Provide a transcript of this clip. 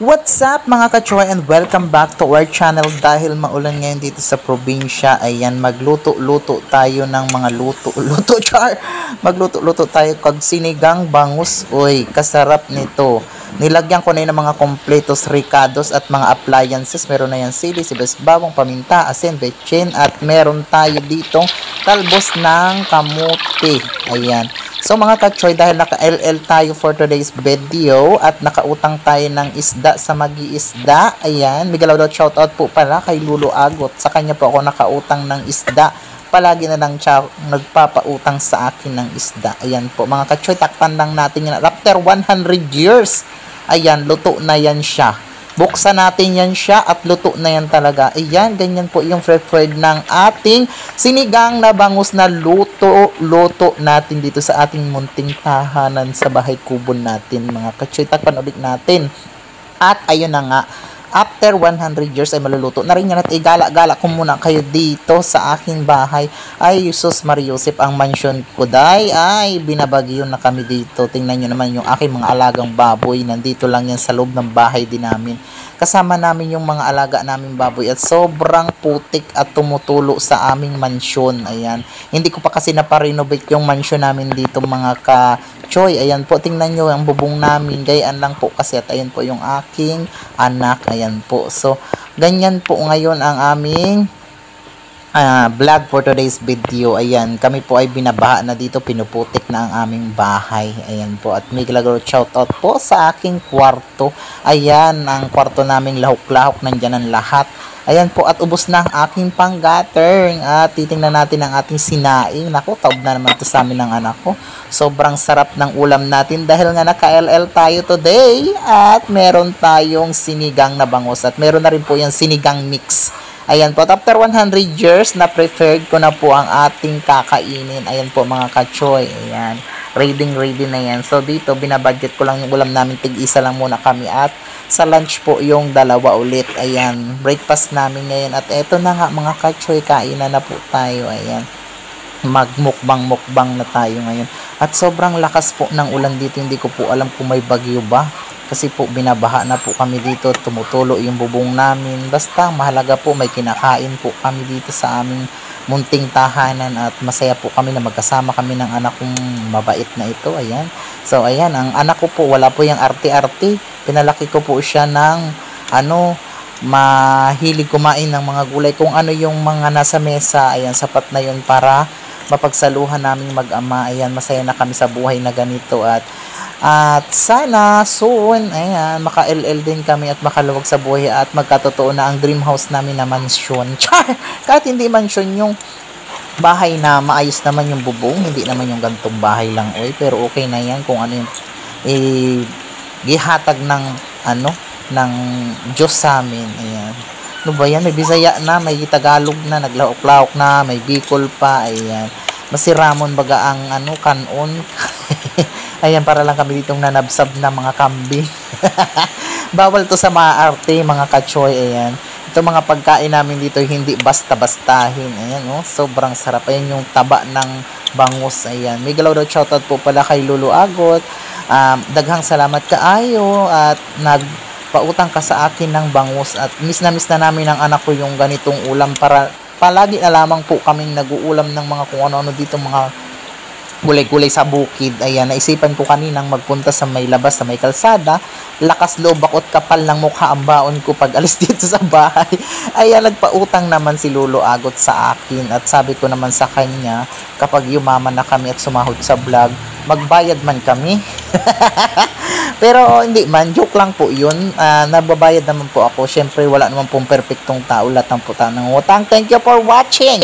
What's up mga ka-choy and welcome back to our channel. Dahil maulan ngayon dito sa probinsya, ayan, magluto-luto tayo ng mga luto char. Magluto-luto tayo kag sinigang bangus. Uy, kasarap nito. Nilagyan ko na yun ng mga kompletos, ricados at mga appliances. Meron na yan sili, sibuyas, bawang, paminta, asin, betchin at meron tayo ditong talbos ng kamote. Ayan. So mga ka-choy, dahil naka-LL tayo for today's video at nakautang tayo ng isda sa Mag-iisda. Ayan, migalaw daw shoutout po pala kay Lulu Agot. Sa kanya po ako nakautang ng isda. Palagi na lang siya nagpapautang sa akin ng isda. Ayan po mga ka-choy, takpan lang natin yan. After 100 years, ayan, luto na yan siya. Buksan natin yan siya at luto na yan talaga. Ayan, ganyan po yung preferred ng ating sinigang na bangus na luto natin dito sa ating munting tahanan sa bahay kubo natin. Mga ka-choy, takpan ulit natin. At ayun na nga, after 100 years ay maluluto na rin yan at igala-gala ko muna kayo dito sa aking bahay. Ay, Jesus Mariusip, ang mansion ko day. Ay, binabagyo na kami dito. Tingnan nyo naman yung aking mga alagang baboy. Nandito lang yan sa loob ng bahay din namin. Kasama namin yung mga alaga namin baboy at sobrang putik at tumutulo sa aming mansyon. Ayan. Hindi ko pa kasi naparenovate yung mansyon namin dito mga ka-choy. Ayan po, tingnan nyo ang bubong namin. Gayaan lang po kasi at ayan po yung aking anak. Ayan po. So, ganyan po ngayon ang aming vlog for today's video. Ayan, kami po ay binabaha na dito, pinuputik na ang aming bahay. Ayan po, at may galagaro shoutout po sa aking kwarto. Ayan, ang kwarto naming lahok-lahok, nandyan ang lahat. Ayan po, at ubos na ang aking pang-gutter. At titingnan natin ang ating sinaing. Naku, taob na naman ito sa amin ng anak ko. Sobrang sarap ng ulam natin dahil nga naka-LL tayo today. At meron tayong sinigang na bangus. At meron na rin po yung sinigang mix. Ayan po, at after 100 years, na-preferred ko na po ang ating kakainin. Ayan po mga ka-choy. Ayan, ready na yan. So dito, binabudget ko lang yung ulam namin. Tig-isa lang muna kami at sa lunch po yung dalawa ulit. Ayan, breakfast namin ngayon. At eto na nga mga ka-choy, kainan na po tayo. Ayan, magmukbang na tayo ngayon. At sobrang lakas po ng ulan dito. Hindi ko po alam kung may bagyo ba. Kasi po binabaha na po kami dito, tumutulo yung bubong namin. Basta mahalaga po may kinakain po kami dito sa aming munting tahanan at masaya po kami na magkasama kami ng anak kong mabait na ito. Ayan. So ayan, ang anak ko po wala po yung arte-arte. Pinalaki ko po siya ng mahilig kumain ng mga gulay. Kung ano yung mga nasa mesa, ayan, sapat na yun para mapagsaluhan naming mag-ama. Ayan, masaya na kami sa buhay na ganito at sana soon, ayan, maka-LL din kami at makaluwag sa buhay at magkatotoo na ang dream house namin na mansyon. Char! Kahit hindi mansyon, yung bahay na maayos naman yung bubong, hindi naman yung gantong bahay lang, pero okay na yan kung ano yung gihatag ng ng Diyos sa amin. Ayan. Ano ba yan? May Bisaya na, may Tagalog na, naglaok-laok na, may Bicol pa, ayan. Masiramon baga ang kanon. Ayan, para lang kami ditong nanabsab na mga kambing. Bawal to sa mga arte, mga ka-choy. Ayan. Ito mga pagkain namin dito, hindi basta-bastahin. Ayan, sobrang sarap. Ayan yung taba ng bangus. Ayan. May galaw daw shoutout po pala kay Lulu Agot. Daghang salamat kaayo at nagpautang ka sa akin ng bangus. At miss na namin ng anak ko yung ganitong ulam para palagi na lamang po kaming nag-uulam ng mga kung ano-ano dito, mga gulay-gulay sa bukid. Ayan, naisipan ko kaninang magpunta sa may labas, sa may kalsada. Lakas loob ako at kapal ng mukha ang baon ko pag alis dito sa bahay. Ayan, nagpautang naman si Lolo Agot sa akin. At sabi ko naman sa kanya, kapag yumaman na kami at sumahod sa vlog, magbayad man kami. Pero hindi man, joke lang po yun. Nababayad naman po ako. Syempre, wala naman pong perfectong tao. Lahat ng puta ng utang. Thank you for watching!